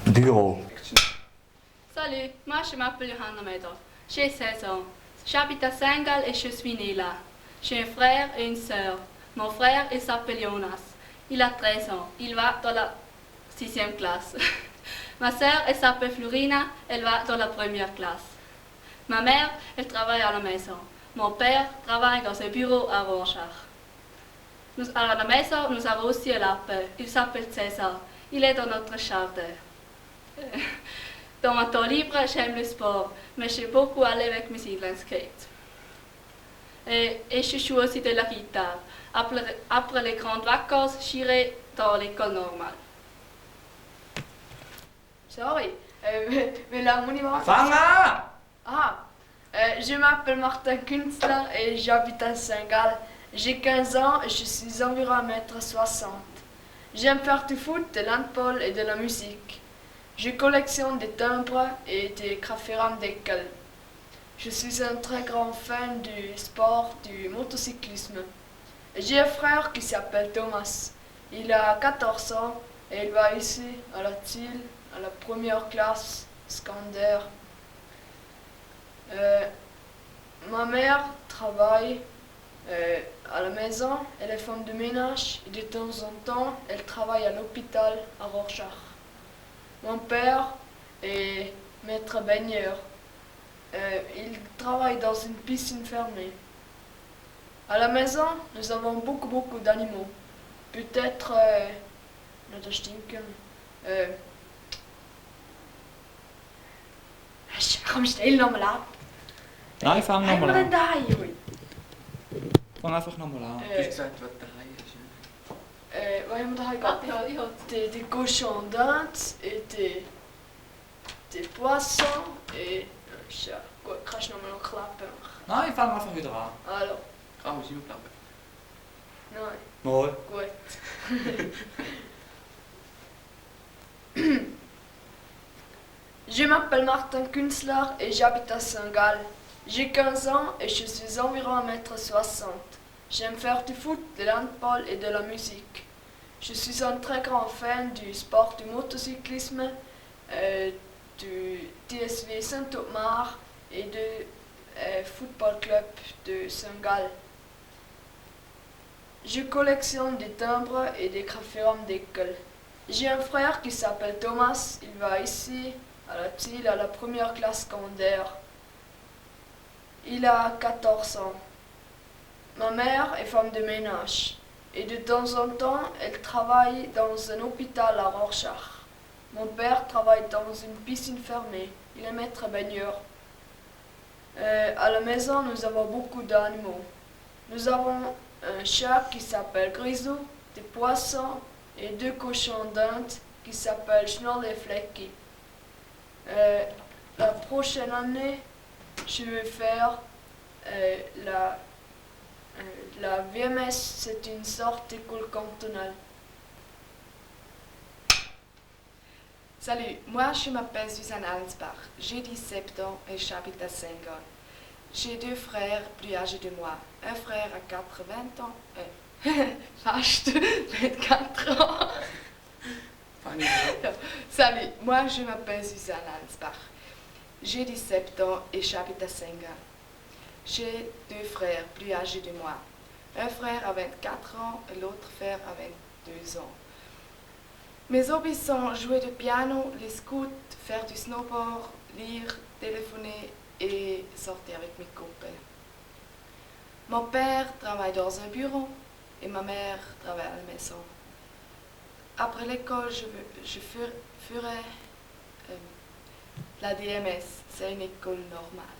bureau. Salut, moi je m'appelle Johanna Medov. J'ai 16 ans. J'habite à Saint-Gall et je suis née là. J'ai un frère et une sœur. Mon frère, il s'appelle Jonas. Il a 13 ans. Il va dans la 6e classe. Ma sœur, elle s'appelle Florina. Elle va dans la 1re classe. Ma mère, elle travaille à la maison. Mon père travaille dans un bureau à Rorschach. À la maison, nous avons aussi un lapin. Il s'appelle César. Il est dans notre jardin. Dans mon temps libre, j'aime le sport, mais j'aime beaucoup aller avec mes inline skate. Et je joue aussi de la guitare. Après les grandes vacances, j'irai dans l'école normale. Sorry, mais là, mon niveau. Fanga! Je m'appelle Martin Künstler et j'habite à Saint-Gall. J'ai 15 ans et je suis environ 1,60 m. J'aime faire du foot, de l'handball et de la musique. Je collectionne des timbres et des graphirammes d'école. Je suis un très grand fan du sport, du motocyclisme. J'ai un frère qui s'appelle Thomas. Il a 14 ans et il va ici à la TIL, à la 1re classe secondaire. Ma mère travaille à la maison, elle est femme de ménage et de temps en temps elle travaille à l'hôpital à Rorschach. Mon père est maître baigneur. Il travaille dans une piscine fermée. À la maison, nous avons beaucoup d'animaux. Peut-être komm, stell nochmal ab. Nein, fang Haben wir nochmal denn an. da, Juri? Fang einfach nochmal an. Du hast gesagt, was daheim ist. Was haben wir da gehabt? Des cochons d'Inde et des poissons et un chat. Gut, kannst du nochmal noch Klappe machen? Nein, fang einfach wieder an. Alors, Ah, muss ich noch klappen? nein, Mal. gut. Je m'appelle Martin Künstler et j'habite à Saint-Gall. J'ai 15 ans et je suis environ 1,60 m. J'aime faire du foot, de l'handball et de la musique. Je suis un très grand fan du sport du motocyclisme, du TSV Saint-Otmar et du football club de Saint-Gall. Je collectionne des timbres et des graphirammes d'école. J'ai un frère qui s'appelle Thomas, il va ici à la TIL, à la 1re classe secondaire. Il a 14 ans. Ma mère est femme de ménage et de temps en temps elle travaille dans un hôpital à Rorschach. Mon père travaille dans une piscine fermée, il est maître baigneur. À la maison nous avons beaucoup d'animaux. Nous avons un chat qui s'appelle Grisou, des poissons et 2 cochons d'Inde qui s'appellent Schnorr et Flecky. La prochaine année, je vais faire la VMS, c'est une sorte d'école cantonale. Salut, moi je m'appelle Suzanne Allensbach, j'ai 17 ans et j'habite à Saint-Gall. J'ai 2 frères plus âgés de moi. Un frère a 80 ans, fast, 24 ans. Salut, moi je m'appelle Suzanne Allensbach. J'ai 17 ans et j'habite à Saint-Gall. J'ai 2 frères plus âgés de moi. Un frère a 24 ans et l'autre frère a 22 ans. Mes hobbies sont jouer du piano, les scouts, faire du snowboard, lire, téléphoner et sortir avec mes copains. Mon père travaille dans un bureau et ma mère travaille à la maison. Après l'école, je ferai la DMS, c'est une école normale.